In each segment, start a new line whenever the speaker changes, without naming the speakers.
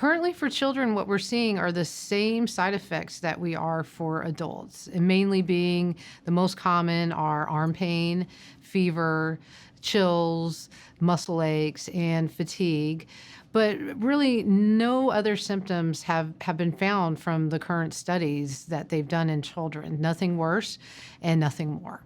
Currently, for children, what we're seeing are the same side effects that we are for adults, and mainly being the most common are arm pain, fever, chills, muscle aches, and fatigue. But really, no other symptoms have been found from the current studies that they've done in children. Nothing worse and nothing more.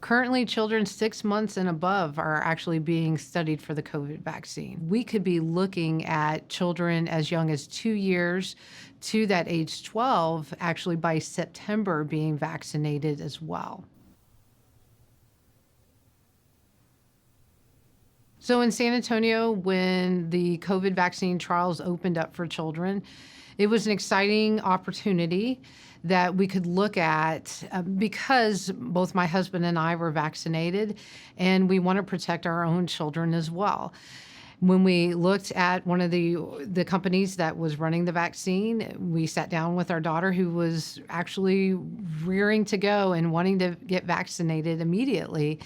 Currently, children 6 months and above are actually being studied for the COVID vaccine. We could be looking at children as young as 2 years to that age 12, actually by September, being vaccinated as well. So in San Antonio, when the COVID vaccine trials opened up for children, it was an exciting opportunity that we could look at because both my husband and I were vaccinated, and we want to protect our own children as well. When we looked at one of the companies that was running the vaccine, we sat down with our daughter, who was actually rearing to go and wanting to get vaccinated immediately.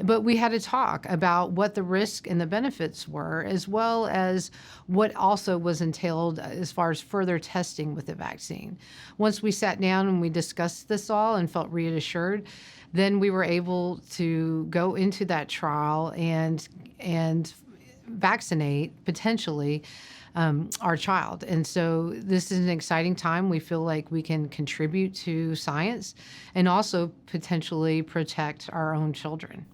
But we had to talk about what the risk and the benefits were, as well as what also was entailed as far as further testing with the vaccine. Once we sat down and we discussed this all and felt reassured, then we were able to go into that trial and vaccinate potentially our child. And so this is an exciting time. We feel like we can contribute to science and also potentially protect our own children.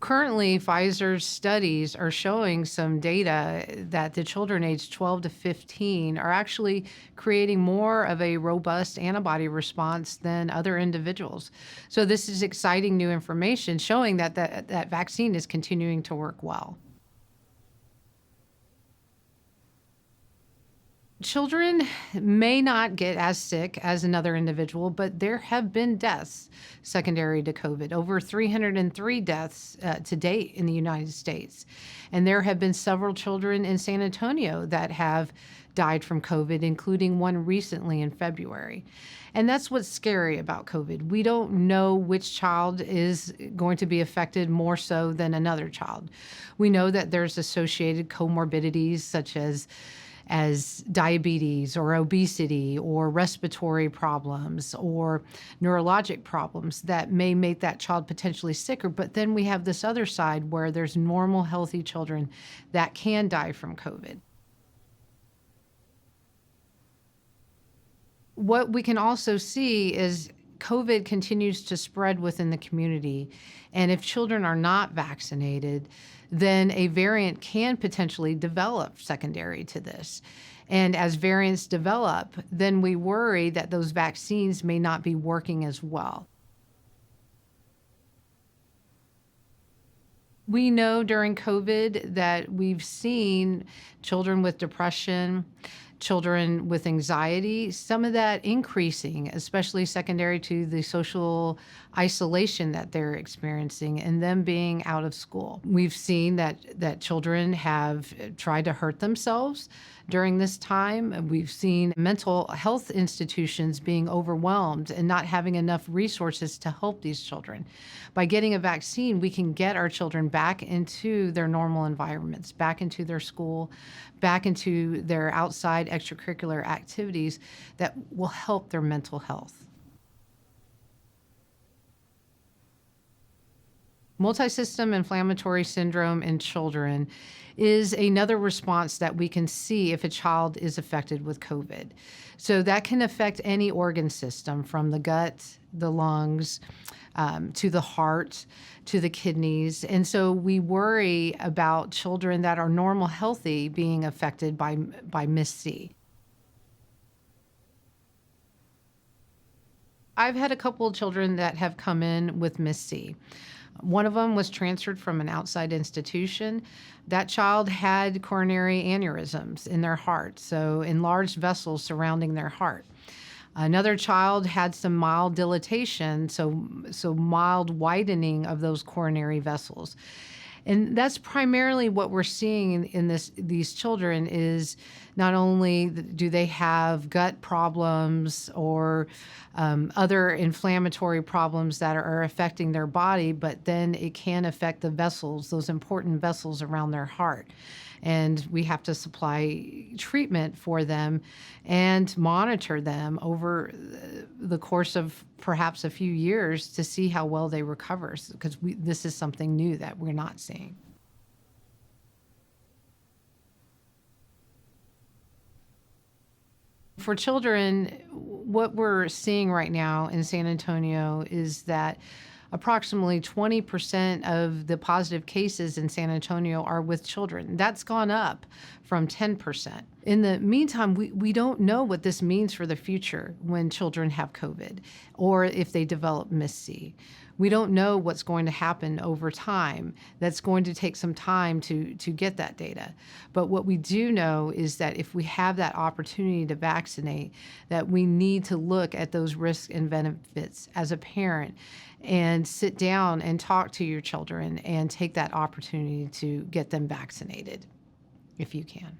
Currently, Pfizer's studies are showing some data that the children aged 12 to 15 are actually creating more of a robust antibody response than other individuals. So this is exciting new information showing that that vaccine is continuing to work well. Children may not get as sick as another individual, but there have been deaths secondary to COVID, over 303 deaths to date in the United States. And there have been several children in San Antonio that have died from COVID, including one recently in February. And that's what's scary about COVID. We don't know which child is going to be affected more so than another child. We know that there's associated comorbidities such as diabetes or obesity or respiratory problems or neurologic problems that may make that child potentially sicker. But then we have this other side where there's normal, healthy children that can die from COVID. What we can also see is COVID continues to spread within the community. And if children are not vaccinated, then a variant can potentially develop secondary to this. And as variants develop, then we worry that those vaccines may not be working as well. We know during COVID that we've seen children with depression, children with anxiety, some of that increasing, especially secondary to the social isolation that they're experiencing and them being out of school. We've seen that children have tried to hurt themselves during this time. We've seen mental health institutions being overwhelmed and not having enough resources to help these children. By getting a vaccine, we can get our children back into their normal environments, back into their school, back into their outside extracurricular activities that will help their mental health. Multisystem inflammatory syndrome in children is another response that we can see if a child is affected with COVID. So that can affect any organ system, from the gut, the lungs, to the heart, to the kidneys. And so we worry about children that are normal, healthy, being affected by MIS-C. I've had a couple of children that have come in with MIS-C. One of them was transferred from an outside institution. That child had coronary aneurysms in their heart, so enlarged vessels surrounding their heart. Another child had some mild dilatation, so mild widening of those coronary vessels. And that's primarily what we're seeing in these children is not only do they have gut problems or other inflammatory problems that are affecting their body, but then it can affect the vessels, those important vessels around their heart. And we have to supply treatment for them and monitor them over the course of perhaps a few years to see how well they recover, because this is something new that we're not seeing. For children, what we're seeing right now in San Antonio is that approximately 20% of the positive cases in San Antonio are with children. That's gone up from 10%. In the meantime, we don't know what this means for the future when children have COVID or if they develop MIS-C. We don't know what's going to happen over time. That's going to take some time to get that data. But what we do know is that if we have that opportunity to vaccinate, that we need to look at those risks and benefits as a parent and sit down and talk to your children and take that opportunity to get them vaccinated if you can.